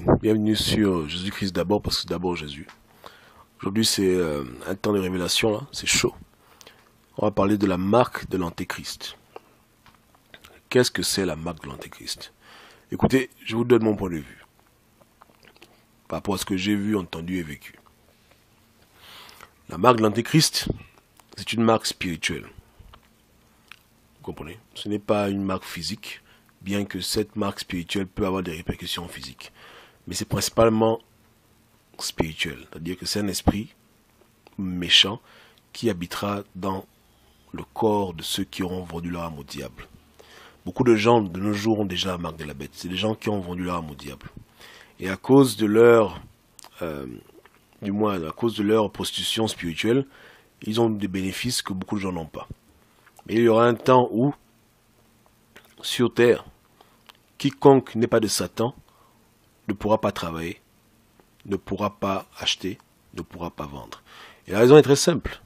amis, bienvenue sur Jésus-Christ d'abord parce que d'abord Jésus. Aujourd'hui c'est un temps de révélation, là, c'est chaud. On va parler de la marque de l'Antéchrist. Qu'est-ce que c'est la marque de l'Antéchrist? Écoutez, je vous donne mon point de vue par rapport à ce que j'ai vu, entendu et vécu. La marque de l'Antéchrist, c'est une marque spirituelle. Vous comprenez? Ce n'est pas une marque physique, bien que cette marque spirituelle peut avoir des répercussions physiques. Mais c'est principalement spirituel, c'est-à-dire que c'est un esprit méchant qui habitera dans le corps de ceux qui auront vendu leur âme au diable. Beaucoup de gens de nos jours ont déjà la marque de la bête. C'est des gens qui ont vendu leur âme au diable. Et à cause de leur, du moins à cause de leur prostitution spirituelle, ils ont des bénéfices que beaucoup de gens n'ont pas. Mais il y aura un temps où, sur terre, quiconque n'est pas de Satan ne pourra pas travailler, ne pourra pas acheter, ne pourra pas vendre. Et la raison est très simple.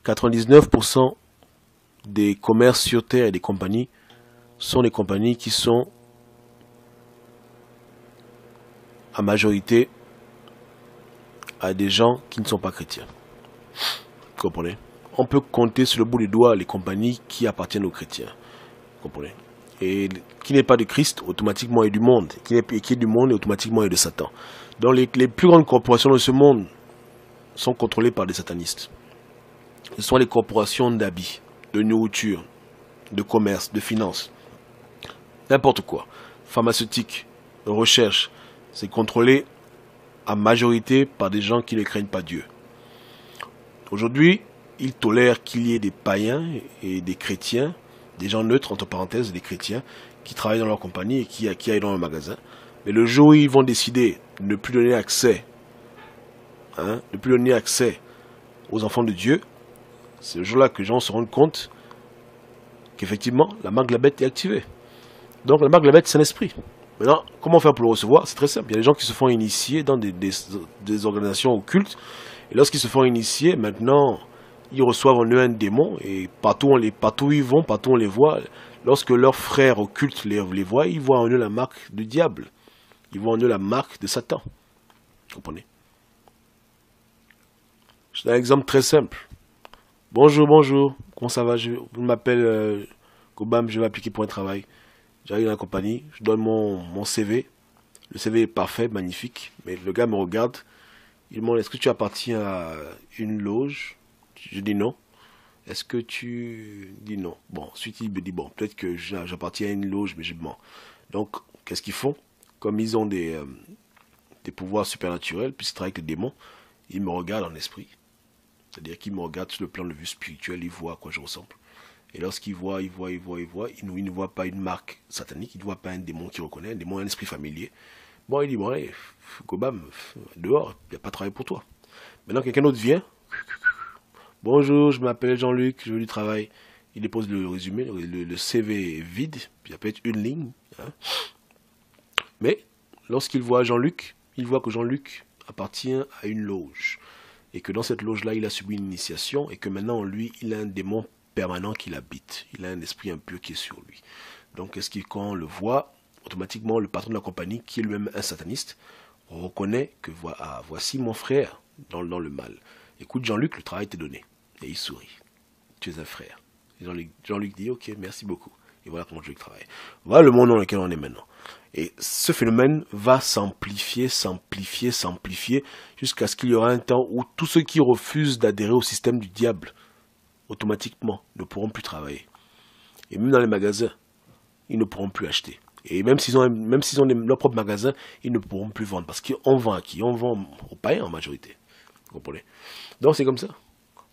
99% des commerces sur terre et des compagnies sont des compagnies qui sont à majorité à des gens qui ne sont pas chrétiens. Vous comprenez? On peut compter sur le bout des doigts les compagnies qui appartiennent aux chrétiens. Vous comprenez? Et qui n'est pas de Christ, automatiquement est du monde. Qui est du monde, et automatiquement est de Satan. Donc les plus grandes corporations de ce monde sont contrôlées par des satanistes. Ce sont les corporations d'habits, de nourriture, de commerce, de finance. N'importe quoi. Pharmaceutique, de recherche. C'est contrôlé à majorité par des gens qui ne craignent pas Dieu. Aujourd'hui, ils tolèrent qu'il y ait des païens et des chrétiens, des gens neutres, entre parenthèses, des chrétiens, qui travaillent dans leur compagnie et qui aillent dans le magasin. Mais le jour où ils vont décider de ne plus donner accès, de plus donner accès aux enfants de Dieu, c'est le jour-là que les gens se rendent compte qu'effectivement, la marque de la bête est activée. Donc la marque de la bête, c'est un esprit. Maintenant, comment faire pour le recevoir? C'est très simple. Il y a des gens qui se font initier dans des organisations occultes. Et lorsqu'ils se font initier, maintenant, ils reçoivent en eux un démon. Et partout où ils vont, partout où on les voit, lorsque leurs frères occultes les voient, ils voient en eux la marque du diable. Ils voient en eux la marque de Satan. Vous comprenez? Je donne un exemple très simple. Bonjour, bonjour. Comment ça va? Je m'appelle Kobam, je vais appliquer pour un travail. J'arrive dans la compagnie, je donne mon CV. Le CV est parfait, magnifique. Mais le gars me regarde. Il me demande, est-ce que tu appartiens à une loge? Je dis non. Est-ce que tu dis non? Bon, ensuite il me dit, bon, peut-être que j'appartiens à une loge, mais je mens. Donc, qu'est-ce qu'ils font? Comme ils ont des pouvoirs supernaturels, puisqu'ils travaillent avec les démons, ils me regardent en esprit. C'est-à-dire qu'ils me regardent sur le plan de vue spirituel, ils voient à quoi je ressemble. Et lorsqu'ils voient, ils ne voient pas une marque satanique, ils ne voient pas un démon qui reconnaît, un démon, un esprit familier. Bon, il dit, bon, allez, Kobam, dehors, il n'y a pas de travail pour toi. Maintenant, quelqu'un d'autre vient. Bonjour, je m'appelle Jean-Luc, je veux du travail. Il dépose le résumé, le CV est vide, puis il y a peut-être une ligne. Mais, lorsqu'il voit Jean-Luc, il voit que Jean-Luc appartient à une loge. Et que dans cette loge-là, il a subi une initiation, et que maintenant, lui, il a un démon permanent qui l'habite. Il a un esprit impur qui est sur lui. Donc, quand on le voit, automatiquement, le patron de la compagnie, qui est lui-même un sataniste, reconnaît que voici mon frère dans le mal. Écoute, Jean-Luc, le travail t'est donné. Et il sourit. Tu es un frère. Jean-Luc dit, ok, merci beaucoup. Et voilà comment Jean-Luc travaille. Voilà le monde dans lequel on est maintenant. Et ce phénomène va s'amplifier, jusqu'à ce qu'il y aura un temps où tous ceux qui refusent d'adhérer au système du diable, automatiquement, ne pourront plus travailler. Et même dans les magasins, ils ne pourront plus acheter. Et même s'ils ont leur propre magasin, ils ne pourront plus vendre. Parce qu'on vend à qui? On vend aux païens en majorité. Vous comprenez? Donc c'est comme ça.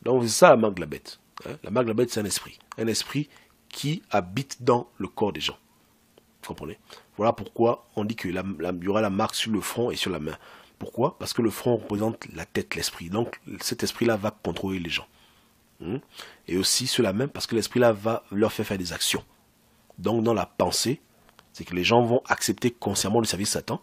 Donc c'est ça la marque de la bête. La marque de la bête, c'est un esprit. Un esprit qui habite dans le corps des gens. Vous comprenez? Voilà pourquoi on dit qu'il y aura la marque sur le front et sur la main. Pourquoi? Parce que le front représente la tête, l'esprit. Donc cet esprit-là va contrôler les gens. Et aussi sur la main, parce que l'esprit-là va leur faire des actions. Donc dans la pensée, c'est que les gens vont accepter consciemment le service de Satan.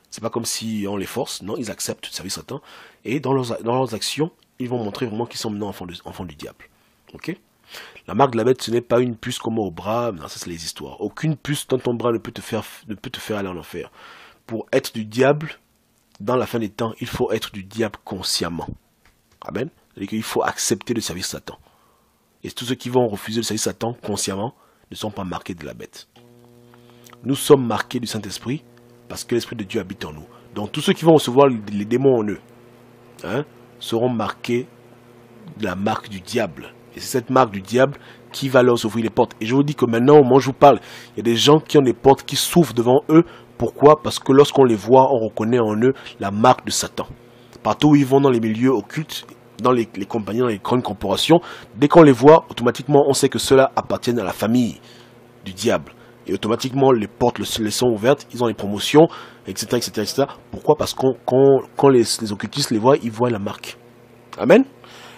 C'est pas comme si on les force, non, ils acceptent le service de Satan. Et dans leurs actions, ils vont montrer vraiment qu'ils sont maintenant enfants du diable. Ok? La marque de la bête, ce n'est pas une puce comme au bras, non, ça c'est les histoires. Aucune puce dans ton bras ne peut te faire aller en enfer. pour être du diable, dans la fin des temps, il faut être du diable consciemment. Amen. C'est-à-dire qu'il faut accepter de servir Satan. Et tous ceux qui vont refuser de servir Satan consciemment ne sont pas marqués de la bête. Nous sommes marqués du Saint-Esprit parce que l'Esprit de Dieu habite en nous. Donc tous ceux qui vont recevoir les démons en eux seront marqués de la marque du diable. Et c'est cette marque du diable qui va leur ouvrir les portes. Et je vous dis que maintenant, au moment où je vous parle, il y a des gens qui ont des portes qui s'ouvrent devant eux. Pourquoi? Parce que lorsqu'on les voit, on reconnaît en eux la marque de Satan. Partout où ils vont dans les milieux occultes, dans les compagnies, dans les grandes corporations, dès qu'on les voit, automatiquement, on sait que ceux-là appartiennent à la famille du diable. Et automatiquement, les portes les sont ouvertes, ils ont les promotions, etc. etc., etc. Pourquoi? Parce que quand les occultistes les voient, ils voient la marque. Amen.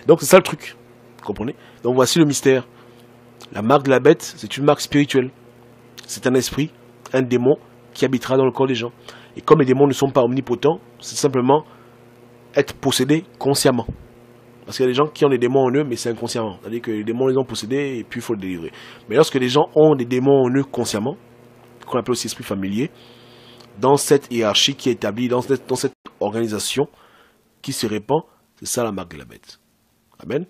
Donc c'est ça le truc. Vous comprenez? Donc voici le mystère. La marque de la bête, c'est une marque spirituelle. C'est un esprit, un démon qui habitera dans le corps des gens. Et comme les démons ne sont pas omnipotents, c'est simplement être possédé consciemment. Parce qu'il y a des gens qui ont des démons en eux, mais c'est inconsciemment. C'est-à-dire que les démons les ont possédés et puis il faut le délivrer. Mais lorsque les gens ont des démons en eux consciemment, qu'on appelle aussi esprit familier, dans cette hiérarchie qui est établie, dans cette organisation qui se répand, c'est ça la marque de la bête. Amen.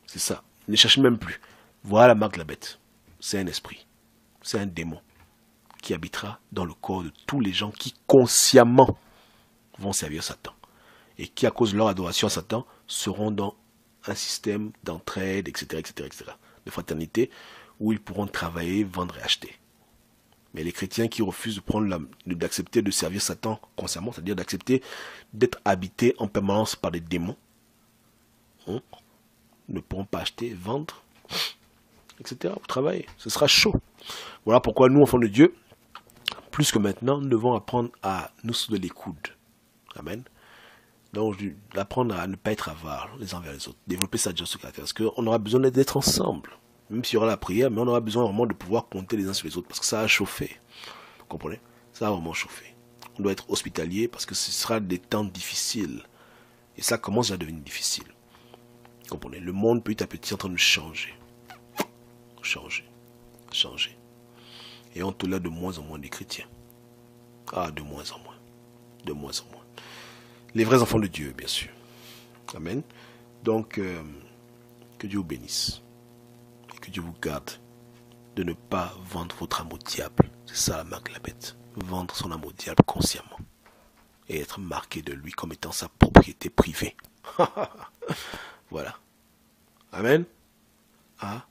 C'est ça. Ne cherchez même plus. Voilà la marque de la bête. C'est un esprit. C'est un démon qui habitera dans le corps de tous les gens qui consciemment vont servir Satan. Et qui, à cause de leur adoration à Satan, seront dans un système d'entraide, etc., etc., etc., de fraternité, où ils pourront travailler, vendre et acheter. Mais les chrétiens qui refusent d'accepter de servir Satan consciemment, c'est-à-dire d'accepter d'être habités en permanence par des démons, ne pourront pas acheter, vendre, etc., ou travailler. Ce sera chaud. Voilà pourquoi nous, enfants de Dieu, plus que maintenant, nous devons apprendre à nous souder les coudes. Amen. Donc, apprendre à ne pas être avares les uns vers les autres. Développer sa justice caractère. Parce qu'on aura besoin d'être ensemble. Même s'il y aura la prière, mais on aura besoin vraiment de pouvoir compter les uns sur les autres. Parce que ça a chauffé. Vous comprenez? Ça a vraiment chauffé. On doit être hospitalier parce que ce sera des temps difficiles. Et ça commence à devenir difficile. Vous comprenez? Le monde petit à petit est en train de changer. Changer. Et on tolère de moins en moins des chrétiens. Ah, de moins en moins. De moins en moins. Les vrais enfants de Dieu, bien sûr. Amen. Donc, que Dieu vous bénisse. Et que Dieu vous garde de ne pas vendre votre âme au diable. C'est ça la marque de la bête. Vendre son âme au diable consciemment. Et être marqué de lui comme étant sa propriété privée. Voilà. Amen. Ah.